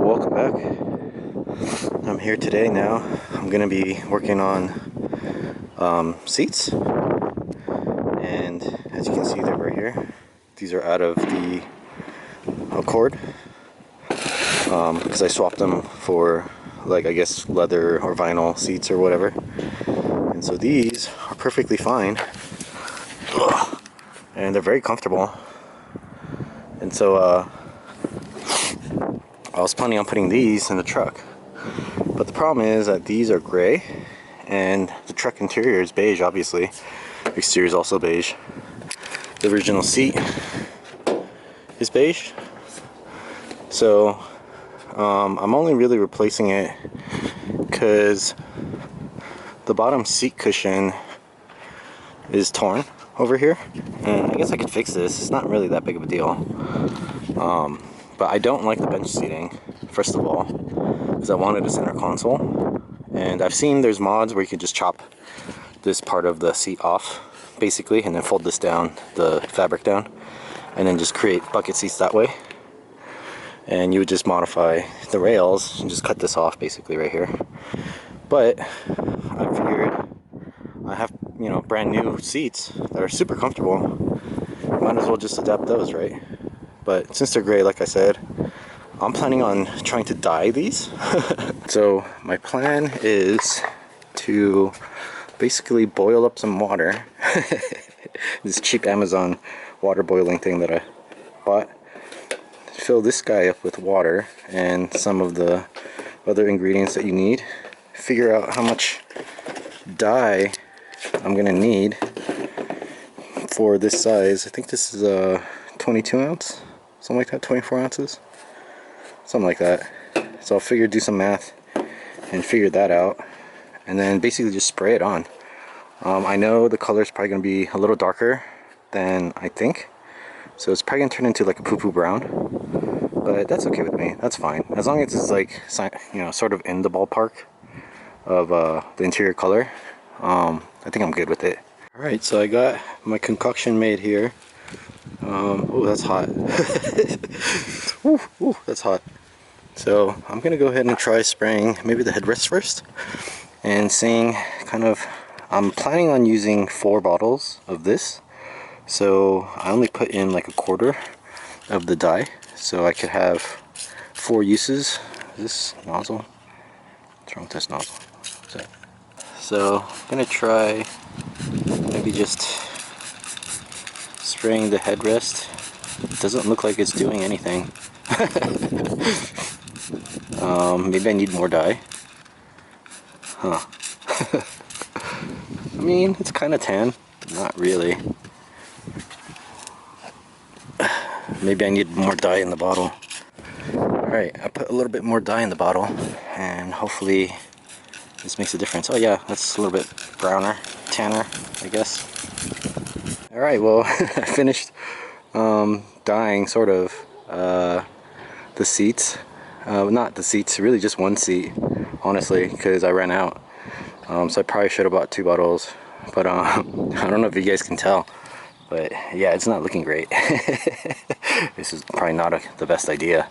welcome back. I'm here today now. I'm gonna be working on seats, and as you can see, they're right here. These are out of the Accord because I swapped them for, like, I guess leather or vinyl seats or whatever. And so these are perfectly fine. Ugh. And they're very comfortable. And so I was planning on putting these in the truck, but the problem is that these are gray and the truck interior is beige, obviously. Exterior is also beige. The original seat is beige, so I'm only really replacing it because the bottom seat cushion is torn over here, and I guess I could fix this. It's not really that big of a deal. But I don't like the bench seating, first of all, because I wanted a center console. And I've seen there's mods where you can just chop this part of the seat off, basically, and then fold this down, the fabric down, and then just create bucket seats that way. And you would just modify the rails and just cut this off, basically, right here. But I figured I have, brand new seats that are super comfortable. Might as well just adapt those, right? But since they're gray, like I said, I'm planning on trying to dye these. So my plan is to basically boil up some water. This cheap Amazon water boiling thing that I bought. Fill this guy up with water and some of the other ingredients that you need. Figure out how much dye I'm gonna need for this size. I think this is a 22 ounce. Something like that, 24 ounces, something like that. So I'll do some math and figure that out, and then basically just spray it on. I know the color is probably going to be a little darker than I think, so it's probably going to turn into like a poo-poo brown, but that's okay with me. That's fine, as long as it's like, sort of in the ballpark of the interior color. I think I'm good with it. Alright, so I got my concoction made here. Oh, that's hot. Ooh, that's hot. So I'm gonna go ahead and try spraying maybe the headrest first and seeing I'm planning on using 4 bottles of this, so I only put in like a quarter of the dye, so I could have 4 uses. This nozzle, what's wrong with this nozzle? So I'm gonna try maybe just spraying the headrest. It doesn't look like it's doing anything. Maybe I need more dye. Huh. I mean, it's kind of tan, but not really. Maybe I need more dye in the bottle. Alright, I put a little bit more dye in the bottle, and hopefully this makes a difference. Oh yeah, that's a little bit browner, tanner, I guess. Alright, well, I finished dyeing, sort of, the seats. Not the seats, really just one seat, honestly, because I ran out. So I probably should have bought 2 bottles, but I don't know if you guys can tell, but yeah, it's not looking great. This is probably not the best idea.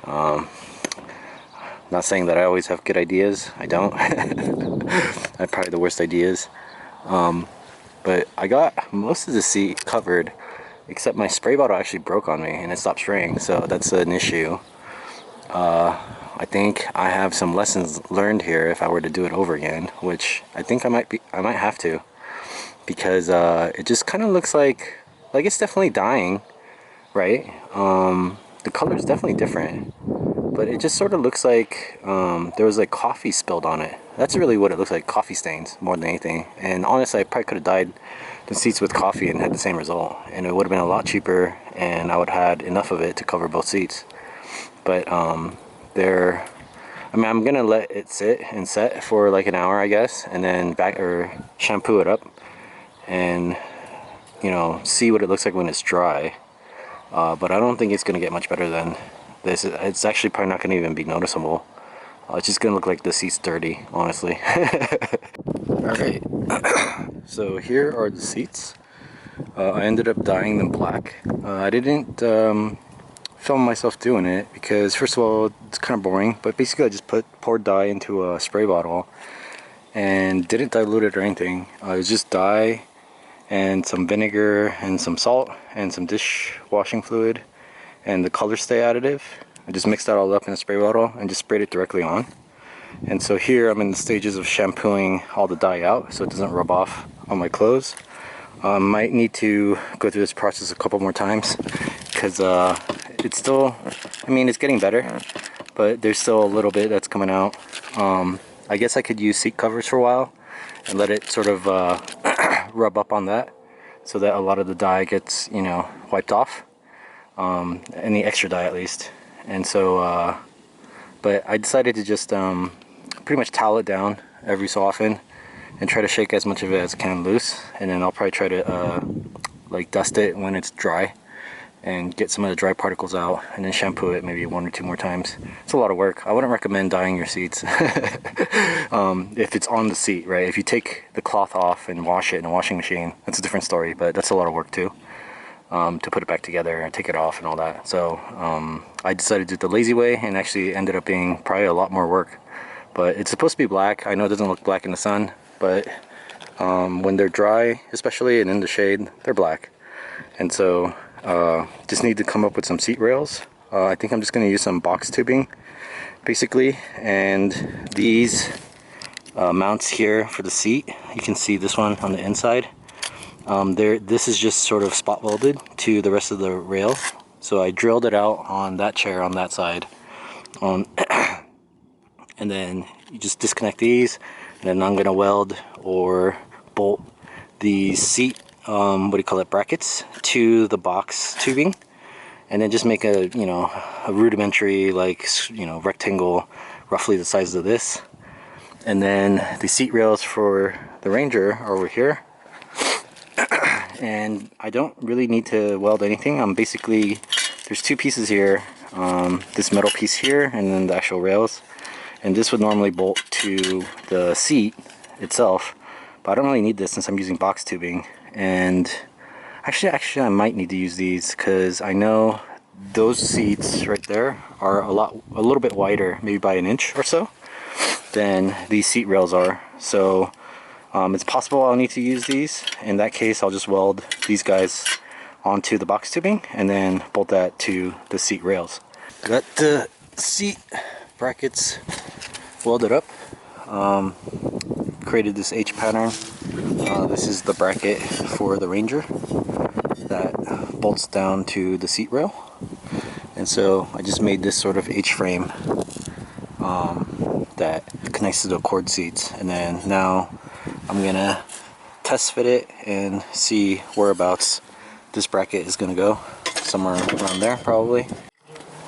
Not saying that I always have good ideas, I don't. I have probably the worst ideas. But I got most of the seat covered, except my spray bottle actually broke on me and it stopped spraying, so that's an issue. I think I have some lessons learned here if I were to do it over again, which I think I might have to, because it just kind of looks like it's definitely dying, right? The color is definitely different, but it just sort of looks like there was like coffee spilled on it. That's really what it looks like, coffee stains more than anything. And honestly, I probably could have dyed the seats with coffee and had the same result, and it would have been a lot cheaper, and I would have had enough of it to cover both seats. But I'm gonna let it sit and set for like an hour, I guess, and then shampoo it up and see what it looks like when it's dry. But I don't think it's gonna get much better than this. It's actually probably not gonna even be noticeable. It's just gonna look like the seat's dirty, honestly. Alright, so here are the seats. I ended up dyeing them black. I didn't film myself doing it because first of all it's kind of boring, but basically I just poured dye into a spray bottle and didn't dilute it or anything. It was just dye and some vinegar and some salt and some dishwashing fluid and the color stay additive. I just mixed that all up in a spray bottle and just sprayed it directly on. And so here I'm in the stages of shampooing all the dye out so it doesn't rub off on my clothes. Might need to go through this process a couple more times because it's still, I mean, it's getting better, but there's still a little bit that's coming out. I guess I could use seat covers for a while and let it sort of rub up on that so that a lot of the dye gets, you know, wiped off, any extra dye at least. And so but I decided to just pretty much towel it down every so often and try to shake as much of it as I can loose, and then I'll probably try to like dust it when it's dry and get some of the dry particles out, and then shampoo it maybe 1 or 2 more times. It's a lot of work. I wouldn't recommend dyeing your seats if it's on the seat, right? If you take the cloth off and wash it in a washing machine, that's a different story, but that's a lot of work too, to put it back together and take it off and all that. So I decided to do it the lazy way, and actually ended up being probably a lot more work. But it's supposed to be black. I know it doesn't look black in the sun, but when they're dry especially and in the shade, they're black. And so just need to come up with some seat rails. I think I'm just going to use some box tubing basically, and these mounts here for the seat, you can see this one on the inside. This is just sort of spot welded to the rest of the rail, so I drilled it out on that chair on that side, and then you just disconnect these, and then I'm gonna weld or bolt the seat brackets to the box tubing, and then just make a, you know, a rudimentary, like, you know, rectangle roughly the size of this. And then the seat rails for the Ranger are over here. And I don't really need to weld anything. I'm basically, there's 2 pieces here, this metal piece here and then the actual rails, and this would normally bolt to the seat itself, but I don't really need this since I'm using box tubing. And actually I might need to use these because I know those seats right there are a little bit wider, maybe by an inch or so, than these seat rails are. So it's possible I'll need to use these. In that case, I'll just weld these guys onto the box tubing and then bolt that to the seat rails. Got the seat brackets welded up. Created this H pattern. This is the bracket for the Ranger that bolts down to the seat rail, and so I just made this sort of H frame that connects to the cord seats, and then now I'm gonna test fit it and see whereabouts this bracket is gonna go. Somewhere around there probably.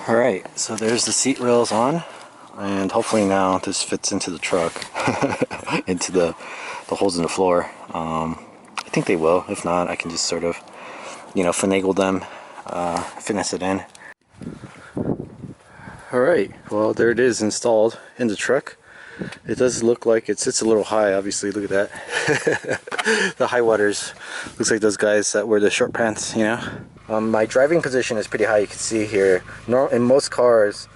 Alright, so there's the seat rails on, and hopefully now this fits into the truck, into the holes in the floor. I think they will. If not, I can just sort of, you know, finagle them, finesse it in. Alright, well there it is installed in the truck. It does look like it sits a little high, obviously. Look at that. The high waters. Looks like those guys that wear the short pants, you know. My driving position is pretty high, you can see here. In most cars,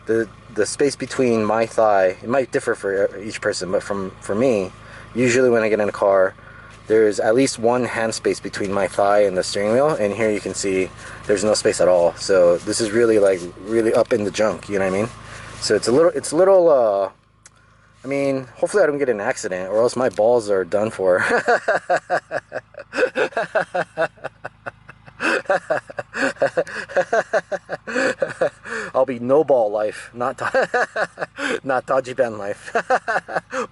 the space between my thigh, it might differ for each person, but for me, usually when I get in a car, there's at least one hand space between my thigh and the steering wheel, and here you can see there's no space at all. So this is really, like, really up in the junk, you know what I mean? So it's a little I mean, hopefully I don't get in an accident, or else my balls are done for. I'll be no ball life, not not dodgy band life.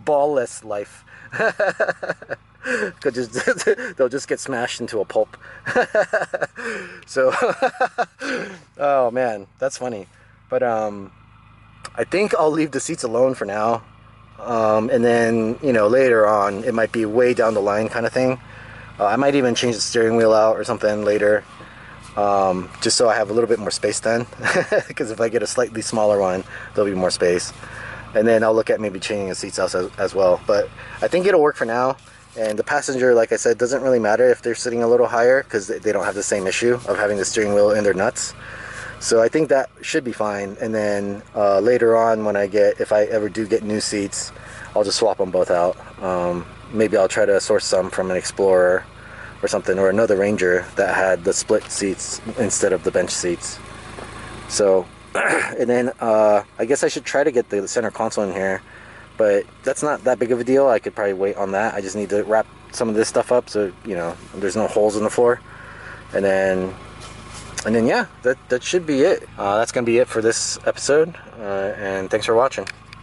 Ballless life. They'll just get smashed into a pulp. So, oh man, that's funny. But I think I'll leave the seats alone for now. And then, you know, later on, it might be way down the line kind of thing. I might even change the steering wheel out or something later, just so I have a little bit more space then. Because if I get a slightly smaller one, there'll be more space. And then I'll look at maybe changing the seats out as well. But I think it'll work for now. And the passenger, like I said, doesn't really matter if they're sitting a little higher, because they don't have the same issue of having the steering wheel in their nuts. So I think that should be fine. And then later on, when if I ever do get new seats, I'll just swap them both out. Maybe I'll try to source some from an Explorer or something, or another Ranger that had the split seats instead of the bench seats. So, and then I guess I should try to get the center console in here, but that's not that big of a deal. I could probably wait on that. I just need to wrap some of this stuff up so, you know, there's no holes in the floor. And then yeah, that should be it. That's gonna be it for this episode, and thanks for watching.